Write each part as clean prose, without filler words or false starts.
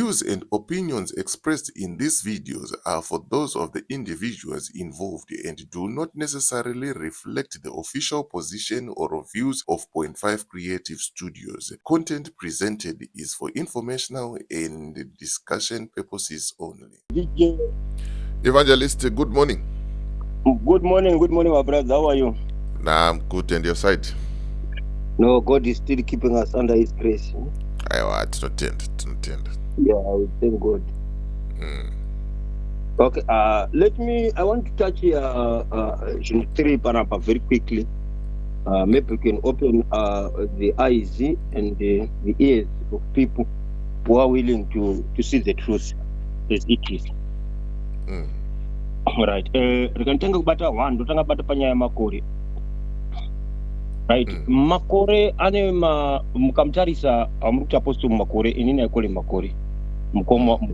views and opinions expressed in these videos are for those of the individuals involved and do not necessarily reflect the official position or views of Point 5 Creative Studios. Content presented is for informational and discussion purposes only. Evangelist, good morning. Good morning, my brother. How are you? Nah, I'm good. And your side? No, God is still keeping us under His grace. It's not end. Yeah, I thank God. Okay, I want to touch three paragraph very quickly. Maybe we can open the eyes and the ears of people who are willing to see the truth as it is. Right. Rikantanga kubata one, ndotanga bata panyaya makore. Right. Makore ane mukamtarisa amuruti apostle makore inini yakole makore.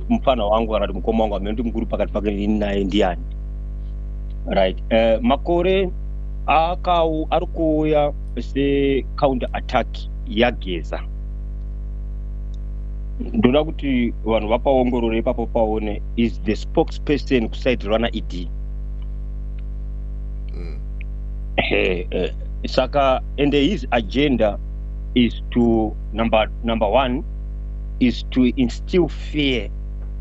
Mfana wangu anati mukoma wangu amendi mkuru pakati pake ninaye ndiani. Right. Makore arikuya se counter attack yageza. Ndoda kuti vanhu vapaongorore ipapo paone is the spokesperson kuside rana ED. Saka, and his agenda is to number one is to instill fear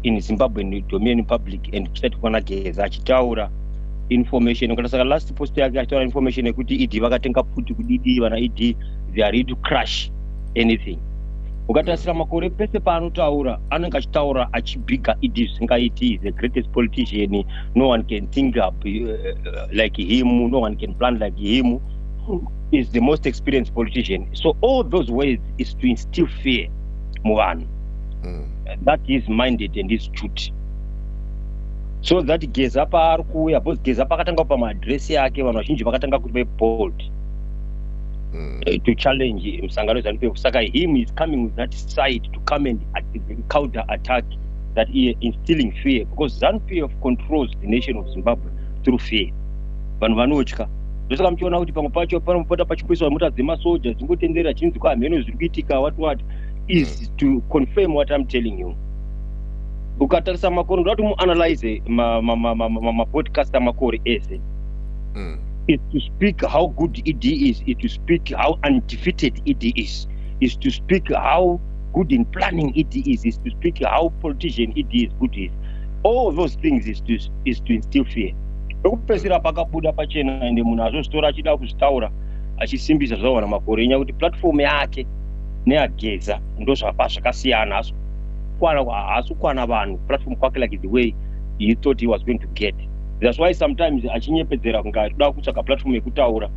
in Zimbabwean domain public and try to geza achitaura information. Ukasaka last post yake achitaura information ekuti ED vakatenga puti kudidi vana ED they are ready to crush anything. Ukatasira makore pese paanotaura anenge achitaura achibiga ED zvingaiti the greatest politician, no one can think up like him, no one can plan like him. Is the most experienced politician. So all those ways is to instill fear. Muvan. That is minded and is duty. So that geza pa arikuya, both geza pa katanga pa address yake vanhu vazhinji vakatanga kuti be bold to challenge msangano zanupe. Saka him is coming with that side to come and counter attack that he instilling fear, because ZANU-PF controls the nation of Zimbabwe through fear. Vanhu vanotya. Ndosaka mchiona kuti pamwe pacho panopota pachipoiswa mota dzemasoja dzingotendera chinzi kwa mheno zviri kuitika what is to confirm what I'm telling you. Ukatarisa makore ndoda kuti muanalyze mapodcast amakore ese. Is to speak how good ED is to speak how undefeated ED is to speak how good in planning ED is to speak how politician ED is good is. All those things is to instill fear. Ekupesera pakabuda pachena ende munhu azostora achida kuzitaura achisimbisa zvawana makore enya kuti platform yake neageza ndozvapa zvakasiyana asukwana vanhu platform kwake like the way he thought he was going to get. That's why sometimes achinyepedzera kunga toda kutsvaga platform yekutaura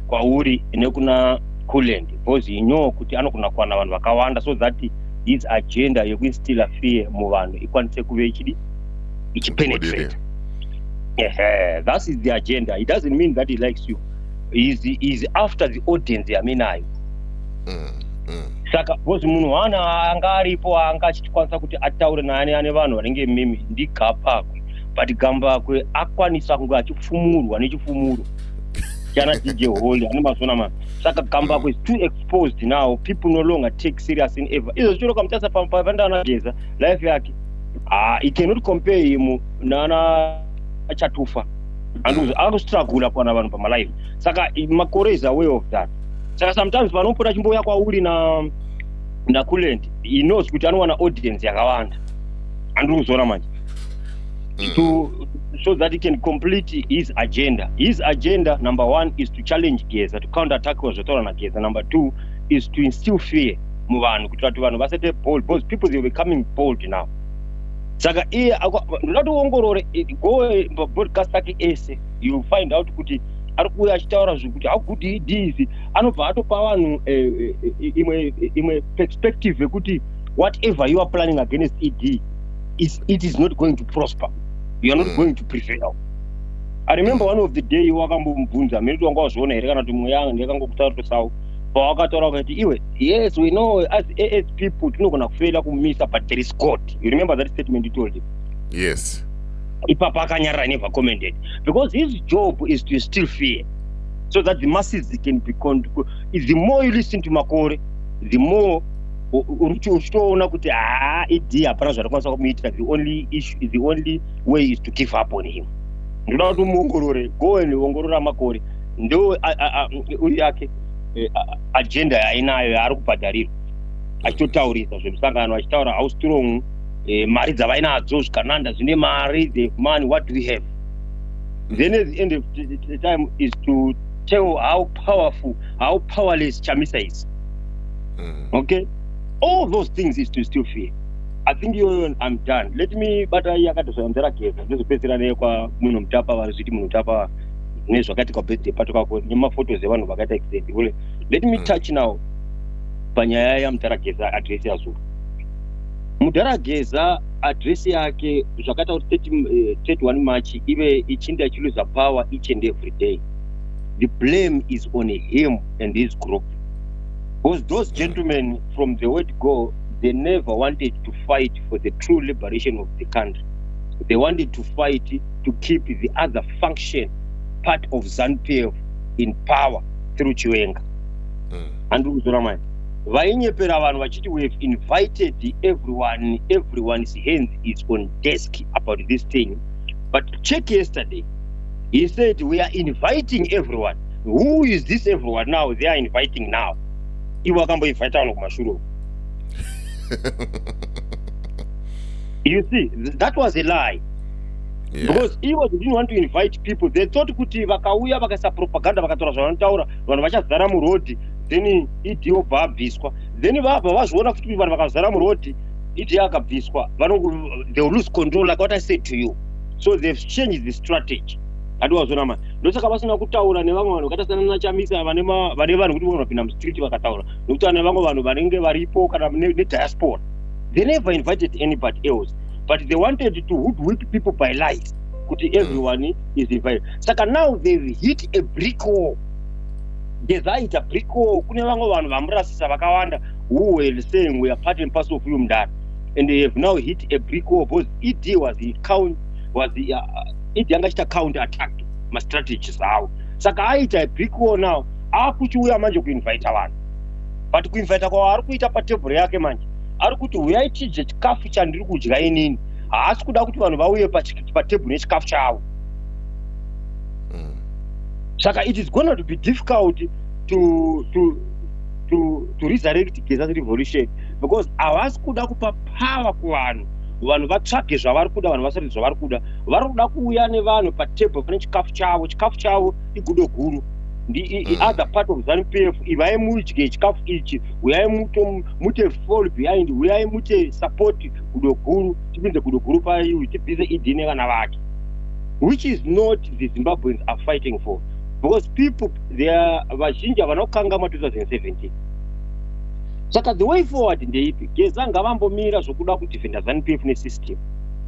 kwauri nekuna Kuland, because he know kuti anogona kuwana vanhu vakawanda, so that his agenda yekuinstilla fear muvanhu ikwanise kuve ichipenetrate. That is the agenda. It doesn't mean that he likes you. He's after the audience yaminayo. Saka bosi munhu anga aripo anga achikwanisa kuti ataure naane vanhu vanenge mimi ndigapa but gamba kwe akwanisa kunge achifumurwa nechifumuro chana DJ Holy ane mazona man. Saka gamba kwe is too exposed now. People no longer take serious in ever. Izo chiro kamtasa pamapanda anageza life yake. He cannot compare him nana achatufa and akustruggle apana vanhu pamalife. Saka makore is aware of that. Saka sometimes vanopota chimboya kwauri na Kuland, he knows kuti anowana audience yakawanda andikuzona manje so that he can complete his agenda. His agenda number one is to challenge Geza, to counter attack wazvotaura na Geza. Number two is to instill fear muvanhu kuti vatu vanhu vasete bold, because people they were becoming bold now. Saka iye ndoda kuongorore go broadcast yake ese, you find out kuti arikuya achitaura zvekuti how good he is, anobva atopa vanhu imwe perspective yekuti whatever you are planning against ED it is not going to prosper. You are not going to prevail. I remember one of the day wakambomubvunza mheri wanga wazviona here kana kuti mweya yanga ndakangokutaura tosawo pawakataura kuti iwe yes we know as people tinogona kufela kumisa but there is God. You remember that statement you told him? Yes. Ipapa akanyarara never commented, because his job is to instill fear so that the masses can be the more you listen to Makore, the more uchitoona kuti id hapana zvatakwanisa kumuitira, the only way is to give up on him. Ndoda kuti muongorore, go and ongorora makore, ndo uyu yake agenda yainayo yaari kubhadharirwa, achitotaurisa zvemusangano, achitaura how strong mari dzavainadzo, zvikananda zvine mari, the money, what do we have? Then at the end of the time is to tell how powerful, how powerless Chamisa is. Okay? All those things is to still fear. I think I'm done. Let me, but Neropa let me touch now panyaya ya Mnangagwa address yazo. Mnangagwa address yake zvakaita kuti 31 March ive ichinda chiluza power each and every day. The blame is on him and his group. Because those gentlemen from the word go, they never wanted to fight for the true liberation of the country. They wanted to fight to keep the other function part of ZANU-PF in power through Chiwenga. And Vainyepera vanhu vachiti we have invited everyone, everyone's hand is on desk about this thing. But check yesterday, he said we are inviting everyone. Who is this everyone now? They are inviting now. You see, that was a lie. Yeah. Because he didn't want to invite people. They thought kuti vakauya vakasa propaganda vakatora zvavanotaura vanhu vachazara murodhi, then idio bhabviswa. Then vabva vazviona kuti vanhu vakazara murodhi idio akabviswa, they will lose control, like what I said to you. So they've changed the strategy. Adowazonama ndosaka vasina kutaura nevamwe vanhu vakatasana naChamisa vane vanhu kuti vanopinda mustreet vakataura, nokuti vane vamwe vanhu vanenge varipo kana nediaspora. They never invited anybody else, but they wanted to hoodwink people by lies. Kuti everyone is invited. Saka now they've hit a brick wall. There's a brick wall. Kune vamwe vanhu vamurasisa vakawanda who were saying we are part and parcel of you mdara, and they have now hit a brick wall because ED was the yanga counter attack my strategies out. Saka aita a brick wall now. Akuchiuya manje kuinvite vanhu. But kuinvite kwa ari kuita patebhuri yake manje. Ari kuti uyai tidye chikafu chandiri kudya inini. Haasi kuda kuti vanhu vauye patebhuri nechikafu chavo. Saka it is going to be difficult to resurrect Geza's revolution, because havasi kuda kupa power kuvanhu. Vanhu vatsvage zvavari kuda, vanhu vasati zvavari kuda. Vari kuda kuuya nevanhu patebhuri pane chikafu chavo igudo guru. The other part of ZANU-PF, ivai mudye chikafu ichi, uyai mute fall behind, uyai mute support gudo guru, tipinze gudo guru paiwi, tipinze idine kana vake. Which is not the Zimbabweans are fighting for. Because people, they are vazhinji vanokangama 2017. Saka the way forward ndeipi, Geza ngavambomira zvokuda kudefenda ZANU-PF nesystem.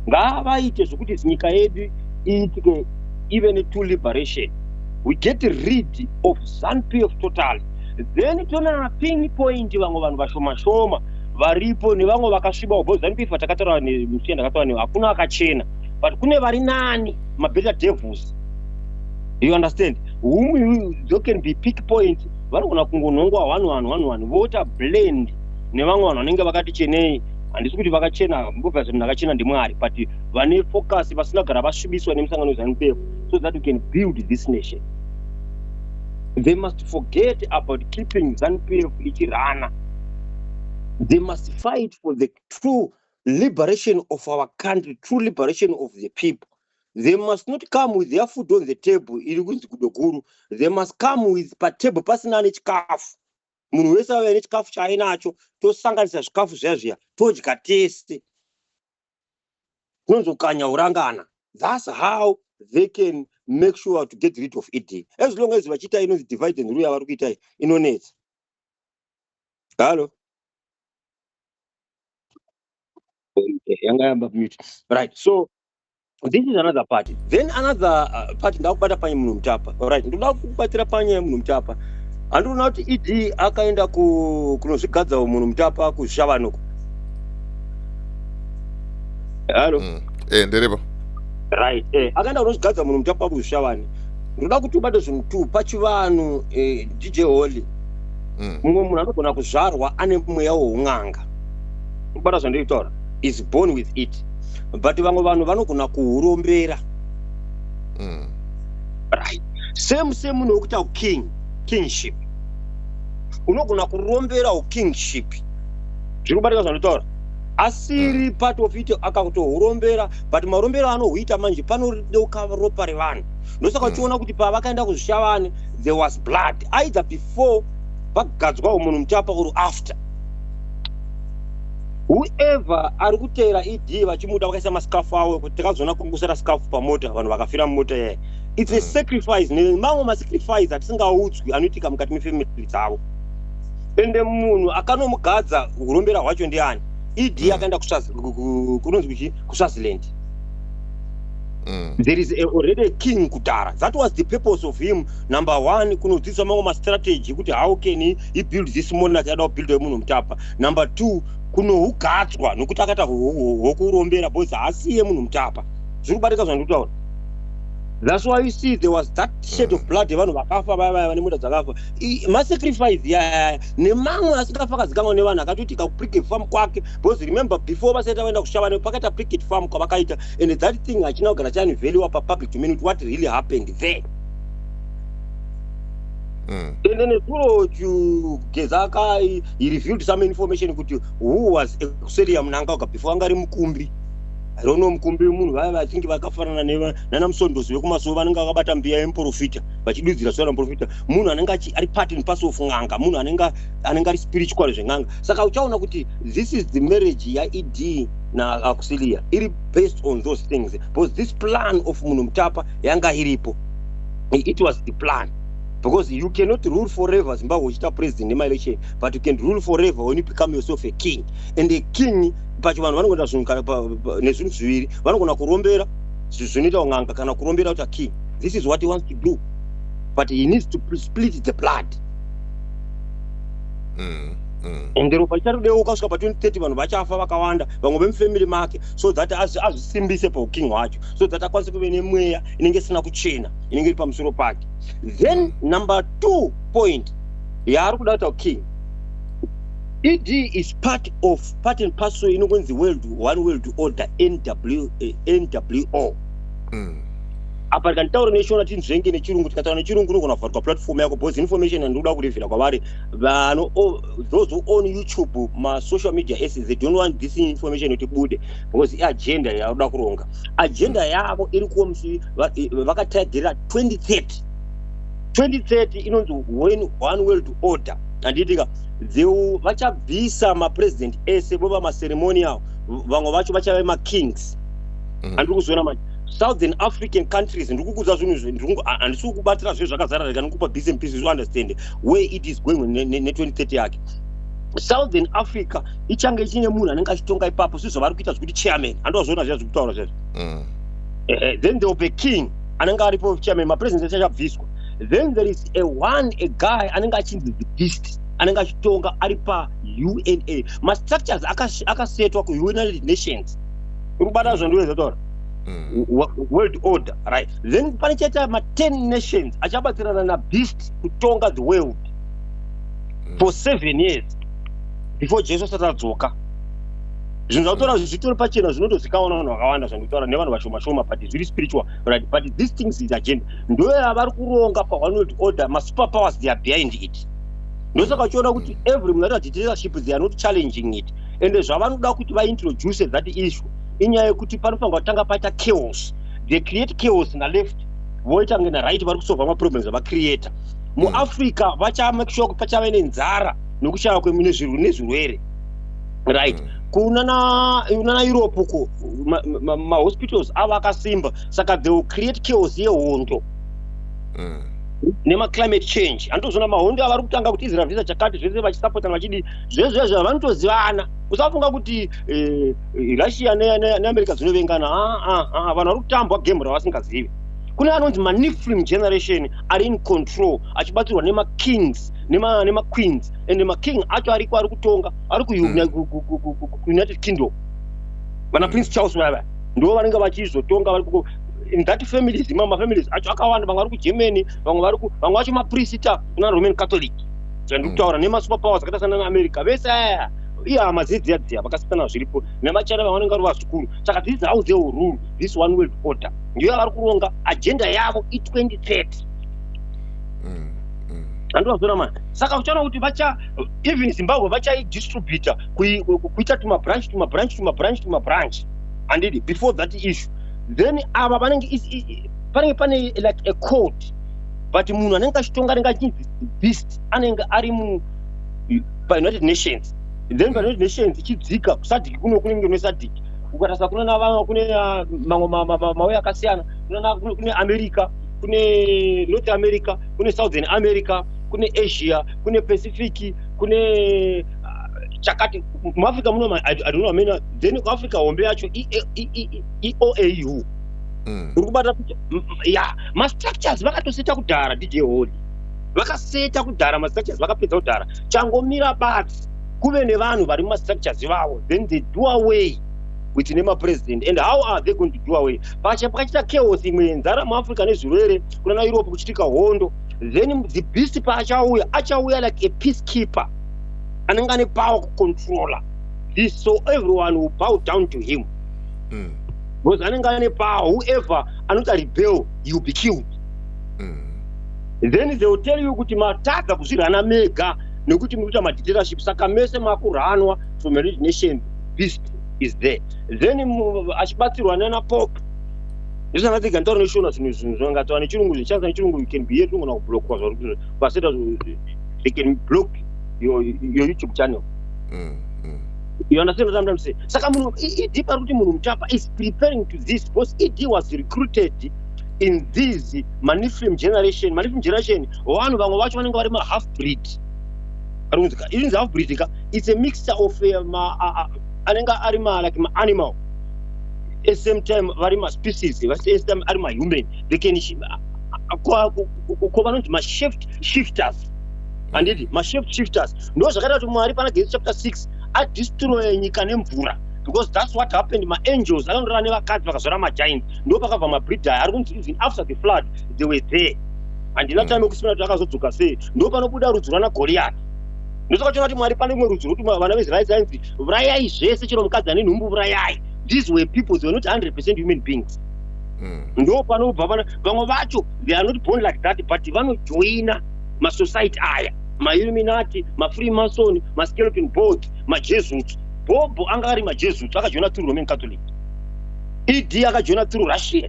Ngavaite zvokuti nyika yedu iitike even a true liberation. We get rid of ZANU-PF totally. Then tona pinpoint vamwe vanhu vashoma varipo nevamwe vakasviba, because ZANU-PF vatakataura nemusiya ndakataura newe hakuna akachena, but kune vari nani mabeta devils. You understand? Whom you can be pick point. Vanogona kungonongwa one vota blend nevamwe vanhu vanenge vakati chenei. Handisi kuti vakachena, mbobva zvinhu ndakachena ndimwari, but vane focus vasinogara vasvibiswa nemusangano weZANU-PF, so that we can build this nation. They must forget about keeping ZANU-PF ichirana. They must fight for the true liberation of our country, true liberation of the people. They must not come with their food on the table. They must come with pa table pasina nechikafu. Munhu wese ave nechikafu chainacho, tosanganisa zvikafu zviya todya tese. Kunozokanya urangana. That's how they can make sure to get rid of it. As long as vachita inonzi divide and rule yavari kuita inonetsa. Hello. Right. So this is another party. Then another party ndakubata panye munhu mutapa. All right. Ndoda kubatira panye munhu mutapa. Andinoona kuti ED akaenda kunozvigadza munhu mutapa kuzvishavanoko. Hello. Neropa. Right. Akaenda kunozvigadza munhu mutapa kuzvishavani. Ndoda kuti ubate zvinhu tu pachivanhu DJ Holly. mumwe munhu anogona kuzvarwa ane mweya woun'anga, ubata zvandinotaura, is born with it, but vamwe vanhu vanogona kuhurombera. Right. Same munhu wekuti kingship unogona kurombera ukingship, zviri kubatika zvandinotaura, asiri part of it akakutohurombera, but marombero anohuita manje panodeuka ropa revanhu. Ndosaka uchiona kuti pavakaenda kuzvishavane there was blood, either before vagadzwawo munhu mutapa or after. Whoever ari kuteera ED vachimuda vakaisa masikafu avo kuti takazoona kungusira sikafu pamota, vanhu vakafira mumota yeye. It's a sacrifice, nemamwe masacrifice atisingaudzwi anoitika mukati mefamily dzavo. Ende munhu akanomugadza kurombera hwacho ndiani? ED akaenda kunonzi kuSwaziland. There is already a king kudhara. That was the purpose of him. Number one, kunodzidzisa mamwe mastrategy kuti how can he build this monarchy achada kubuilda munhu mutapa. Number two, kunohugadzwa nokuti akaita hwokurombera boys haasiye munhu mutapa. Zviri kubatika zvandinotaura. That's why you see there was that shed of blood vanhu vakafa vaya vane mota dzakafa. Masacrifice yaya nemamwe asingafa kazikamwa nevanhu akatoitika kupricket farm kwake, because remember before vasaita vaenda kushavana pakaita pricket farm kwavakaita, and that thing hachina kugara chani value pa public domain what really happened there. And then Gezaka he revealed some information kuti who was kuseri ya Mnangagwa before angari mukumbi. I don't know mukumbi munhu I think vakafanana nana musondozi wekumasovo vanenge vakabata mbiya yemuprofita vachidudzira sora muprofita, munhu anenge ari part and parcel of ng'anga, munhu anenge ari spiritual zveng'anga. Saka uchaona kuti this is the marriage yaED na Auxilia iri based on those things, because this plan of munhu mutapa yanga iripo. It was the plan, because you cannot rule forever Zimbabwe uchita president in my election, but you can rule forever when you become yourself a king. And the king pacho vanhu vanogona nezvinhu zviviri, vanogona kurombera zvinoita ng'anga kana kurombera kuti king. This is what he wants to do, but he needs to split the blood. And Neropa richatodeuka kusvika pa2030 vanhu vachafa vakawanda, vamwe vemufamily make, so that azvisimbise pauking hwacho, so that akwanise kuve nemweya inenge isina kuchena inenge iri pamusoro pake. Then number 2 point yaari kuda kuti king ED is part and parcel inongonzi one world order NWO. Apa ndikataura neshona tinhu zvenge nechirungu, tikataura nechirungu unogona kuvharwa platform yako, because information andinoda kurevhera kwavari vanhu those who own YouTube social media assets, they don't want this information kuti bude, because agenda yaoda kuronga. Agenda yavo iri kuomsi vakatagira 2030 inonzi one world order. Anditika vachabvisa mapresident ese vova maceremony avo, vamwe vacho vachave makings. Andiri kuzoona manje Southern African countries, ndikukuudza zvinhu handisi kubatira zve zvakazara rega nikupa bits and pieces, you understand where it is going ne2030 yake. Southern Africa ichange ichine munhu anenge achitonga ipapo, sizvo vari kuita zvekuti chairman, handozviona zviya zvekutaura zvezvo. Then there will be king anenge aripo chairman, mapresident achachabviswa. Then there is a guy anenge achinzi the beast anenge achitonga ari pa UNA. Mastructures akasetwa kuUnited Nations. Urubata zvandinoedza kutaura world order, right? Then pane chaita ma10 nations achabatsirana na beast kutonga the world for 7 years before Jesus atadzoka. Zvinhu zvautora zvitori pachena zvinotozikanwa navanhu vakawanda zvandinotaura nevanhu vashoma, but zviri spiritual, right? But these things is agenda ndo yavari kuronga pa one world order. Ma-super powers they are behind it. Ndosaka uchiona kuti every munhu anoita dictatorship they are not challenging it, and zvavanoda kuti vaintroduce that issue inyaya yekuti panofanirwa kutanga paita chaos. They create chaos na left, voita na right vari kusolva maproblems avacreata. Muafrica vachamake sure kuti pachave nenzara nokushaya nezvirwere, right? Kuna Europe uko mahospitals ava akasimba, saka they will create chaos yehondo nema-climate change. Andozvona mahondo avari kutanga kuti Israel visa chakati zvese vachisapota vachidi zvezvezvo vanotozivana. Usafunga kuti Russia neAmerica dzinovengana. Vanhu vari kutambwa game ravasingazivi. Kune anonzi ma-Nephilim generation ari in control achibatsirwa nema-kings nema-queens, and ma-king acho ariko ari kutonga ari ku-United Kingdom. Vana Prince Charles vaya ndo vanenge vachizotonga in that families, mama families acho akawanda, vamwe vari kuGermany, vamwe vacho mapriesta kuna Roman Catholic. zvandikutaura nemasuperpowers akaita sana America vese aya mazidziya vakasiyana zviripo nemachana vanenge vari vazukuru. Saka this is how they will rule this one world order. Ndiyo yavari kuronga agenda yavo i2030. Andozona man. Saka uchaona kuti even Zimbabwe vachaidistributa kuita tumabranch and before that issue. Then ava pane like a code, but munhu anenge achitonga anenge achinzi beast anenge ari United Nations. Then United Nations ichidzika kusadiki kunenge nesadiki ukatarisa kune navamwe kune mauya akasiyana kune America, kune North America, kune Southern America, kune Asia, kune Pacific, kune chakati muAfrica muno I don't know amena. Then Africa hombe yacho EOAU urikubata kuti ma-structures vakatoseta kudhara DJ Holi vakaseta kudhara ma-structures vakapedza kudhara changomira basi kuve nevanhu vari muma-structures vavo, then they do away with nema-president. And how are they going to do away? Pakachita chaos imwe yenzara muAfrica nezvirwere kuna Europe kuchitika hondo, then the beast achauya like a peacekeeper anenge ane power kucontroller this, so everyone will bow down to him. Because anenge ane power, whoever anota rebel, he will be killed. Then they will tell you kuti matadza kuzvirana mega nekuti mukuita ma-dictatorship, saka mese makuranwa from a nation, beast is there. Then achibatsirwa nana pope. This is another thing. Antaura neshona zvinhu zvangataura nechirungu zvichasa nechirungu you can be here tungona kublokwa zvauri paseta they can block your YouTube channel. You understand what I'm trying to say? Saka munhu ED parikuti munhu Mutapa is preparing to this because ED was recruited in this Manifilm generation. Manifilm generation vanhu vamwe vacho vanenge vari half breed. Even half breed it's a mixture of anenge ari like animal. At the same time vari species, at the same time ari human. They can shifters. And it shifters. No zvakaita kuti Mwari pana Genesis chapter 6 adestroy nyika nemvura, because that's what happened. My angels akandotora nevakadzi vakazora magiants, ndo pakabva mabreed ari kunzi even after the flood they were there. Handina time yekusimira kuti akazodzoka sei, ndo panobuda rudzi rwana Goliath. Ndosaka tiona kuti Mwari pane umwe rudzi rwekuti vana veIsraeri sainzi urayai zvese chero mukadzi ane nhumbu urayai. These were people, they were not 100% human beings. Ndo panobva vamwe vacho they are not born like that, but vanojoina masociety aya, ma-Illuminati, ma-Freemason, ma-Skeleton Board, ma-Jesuits. Bobo anga ari ma-Jesuits akajoina through Roman Catholic. ED akajoina through Russia,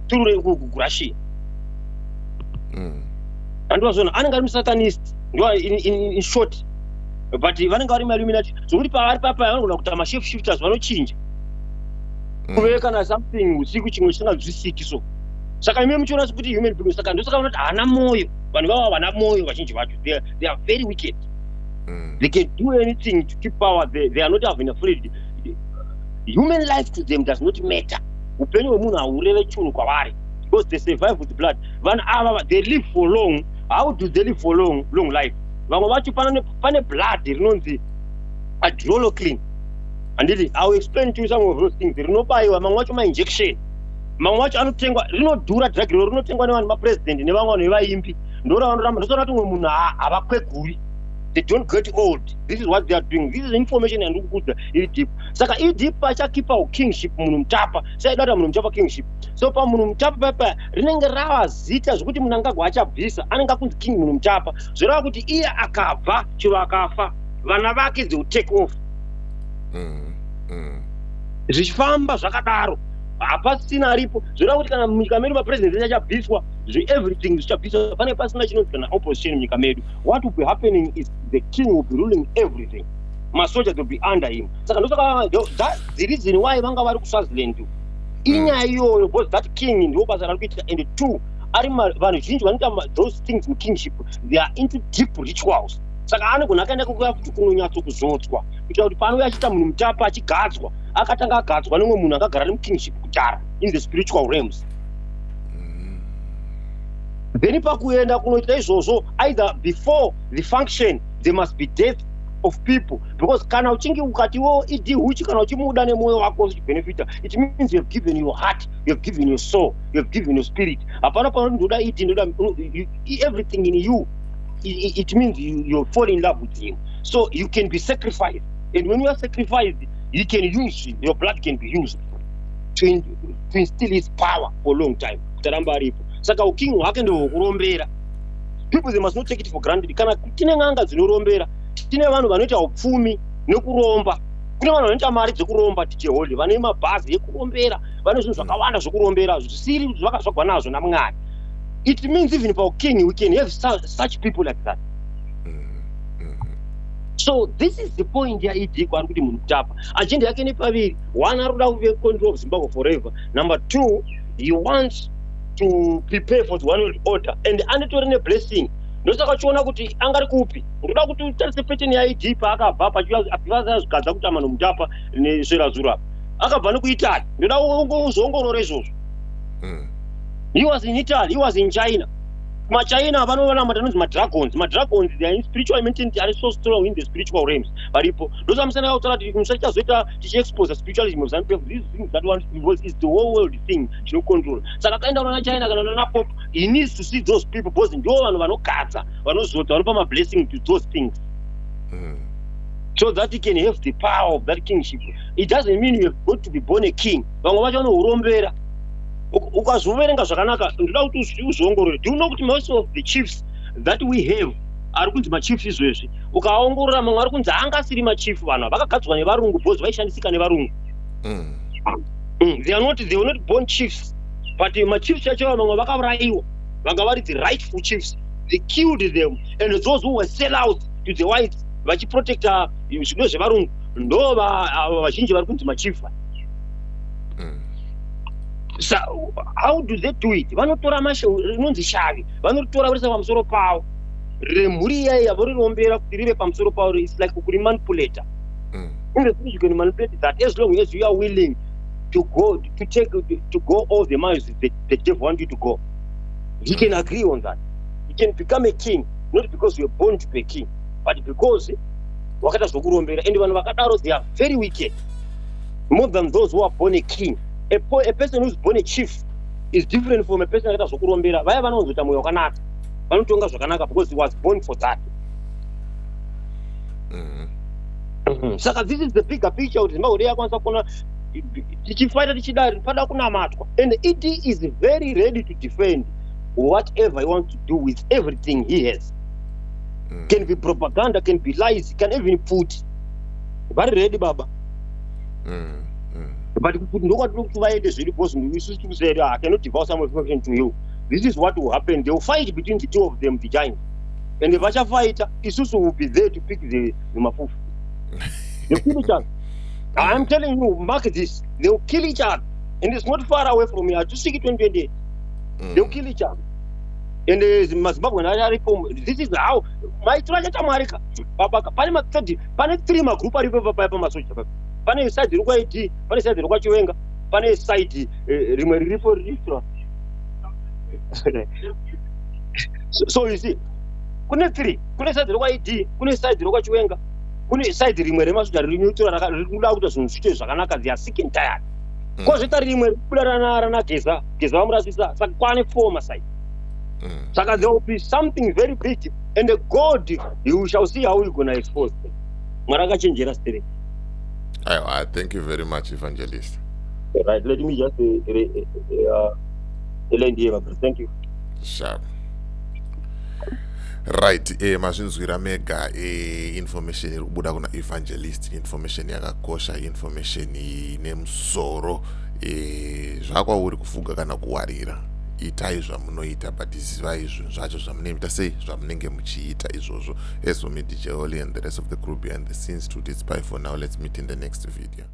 through Russia. And wazona anenge ari musatanist in short, but vanenge vari ma-Illuminati. Zvokuti pavari papa vanogona kuita ma-shifters vanochinja kuveka na something usiku chimwe chisingazwisiki so. Saka ime muchiona kuti human beings, saka ndosaka vanoti hana moyo, vanhu vava vana moyo vazhinji vacho, they are very wicked. They can do anything to keep power. They are not even afraid. Human life to them does not matter. Upenyu hwemunhu haureve chinhu kwavari, because they survive with blood. Vanhu ava they live for long. How do they live for long life? Vamwe vacho pane blood rinonzi adrenaline. And I will explain to you some of those things. Rinobaiwa mamwe vacho ma-injection, mamwe vacho anotengwa, rinodhura drug iro rinotengwa nevanhu mapresident nevamwe vanhu vevaimbi. Ndoravanotamba ndosona kuti umwe munhu havakweguri. They don't get old. This is what they are doing. This is information and good deep. Saka deep achakipa kingship munhu Mutapa. Saidata munhu Mutapa kingship. So pa munhu Mutapa papa rinenge rava zita zvokuti Mnangagwa achabvisa anenge akunzi king munhu Mutapa. Zvoreva kuti iye akabva chiro akafa, vana vake they will take off. Zvichifamba zvakadaro hapasina aripo. Zvoreva kuti kana munyika medu mapresident achabviswa, everything zvichabviswa, pane pasina chinonzi kana opposition munyika medu. What will be happening is the king will be ruling everything. Soldiers will be under him. Saka that's the reason why vanga vari kuSwaziland. Inyaya iyoyo, because that king ndo basa rari kuita. And two, ari vanhu zhinji vanoita those things in kingship, they are into deep rituals. Saka anogona akaenda kukuya kuti kunonyatso kuzodzwa kuitira kuti pano achiita munhu Mutapa achigadzwa akatanga agadzwa nemwe munhu akagara nemukingship kudhara in the spiritual realms. Then pakuenda kunoita izvozvo, either before the function there must be death of people, because kana uchinge ukatiwo idi huchi kana uchimuda nemwoyo wako uchibenefita, it means you have given your heart, you have given your soul, you have given your spirit. Hapana pano ndoda idi ndoda everything in you it means you fall in love with him. So you can be sacrificed. And when you are sacrificed, you can use, your blood can be used to instill his power for a long time. Saka uking hwake ndohwokurombera. People, they must not take it for granted. Kana tine n'anga dzinorombera, tine vanhu vanoita upfumi nekuromba. Kune vanhu vanoita mari dzekuromba ticheholi, vane mabhazi ekurombera, vane zvinhu zvakawanda zvokurombera, zvisiri zvakazvagwa nazvo naMwari. It means even for king, we can have such people like that. So this is the point here. Kuti munhu kutapa agenda yake nepaviri. One, aroda kuve control of Zimbabwe forever. Number two, he wants to prepare for the one world order, and anitori neblessing. Ndosaka chiona kuti angari kupi. Ndoda kuti utarise pattern yaID paakabva pachiva zvigadza kuti amanhu mutapa nesvera zura. Akabva nekuItaly. Ndoda kuzoongorora izvozvo. He was in Italy, he was in China. MaChina vanoona matanonzi madragons. Madragons, they are in spiritual mentality, are so strong in the spiritual realms. Varipo. Those I'm saying, tichi-expose spiritualism of some people. These things that one involves is the whole world thing. No control. Saka kaenda na China kana na Pop, he needs to see those people because ndio vanhu vanokadza, vanozota, vanopa ma blessing to those things. So that he can have the power of that kingship. It doesn't mean you have got to be born a king. Vamwe vacho vanohurombera. Ukazoverenga zvakanaka, ndoda kuti uzongorore. Do you know kuti most of the chiefs that we have ari kunzi machiefs izvezvi? Ukaongorora mamwe ari kunzi angasiri machief, vanhu vakagadzwa nevarungu because vaishandisika nevarungu. They were not born chiefs, but machiefs chacho mamwe vakauraiwa, vanga vari the rightful chiefs. They killed them, and those who were sell out to the whites vachiprotecta zvinhu zvevarungu ndo vazhinji vari kunzi machief. So how do they do it? Vanotora rinonzi shavi, vanotora varisa pamusoro pavo, remhuri iyaiya vorirombera kuti rive pamusoro pavo. It's like kurimanipulata. In the sense you can manipulate that as long as you are willing to go to go all the miles the devil wants you to go. He can agree on that. You can become a king, not because you are born to be a king, but because wakata zvokurombera. And vanhu vakadaro, they are very wicked, more than those who are born a king. A person who's born a chief is different from a person wakaita zvokurombera. Vaya vanonzota mwoyo wakanaka, vanotonga zvakanaka because he was born for that. Saka this is the bigger picture kuti Zimbabwe yakwanisa kuona tichifighta tichidari pada kunamatwa, and it is very ready to defend whatever he wants to do with everything he has. Can be propaganda, can be lies, can even put. Very ready, Baba. But nobody looks to buy this because we used to say, I cannot divorce some information to you. This is what will happen. They will fight between the two of them, the giants. And the Vacha fighter, Isusu will be there to pick the Mafuf. They'll kill each other. I'm telling you, mark this. They'll kill each other. And it's not far away from here. Just 2028. They'll kill each other. And this is how my tragedy America. Pane three group are masoja. Pane side rokwaiti, pane side rokwachiwenga, pane side rimwe riri for restaurant. So you see, kune three, kune side rokwaiti, kune side rokwachiwenga, kune side rimwe remasoja rinotora rikuda kuti zvinhu zviite zvakanaka, they are sick and tired. Kozvita rimwe rikuda rana geza vamurasisa, saka kwane four maside. Saka there will be something very big, and God, you shall see how you're going to expose them. Maraka chenjera stere. I thank you very much, Evangelist. Right, let me just thank you. Sharp. Right, mazvinzwira mega information iribuda kuna Evangelist, information yakakosha, information ine musoro, zvakwauri kufuga kana kuwarira. Itai zvamunoita, but zivai zvinhu zvacho zvamunoita sei zvamunenge muchiita izvozvo. As for me, DJ Oli and the rest of the crew behind the scenes, it's bye for now. Let's meet in the next video.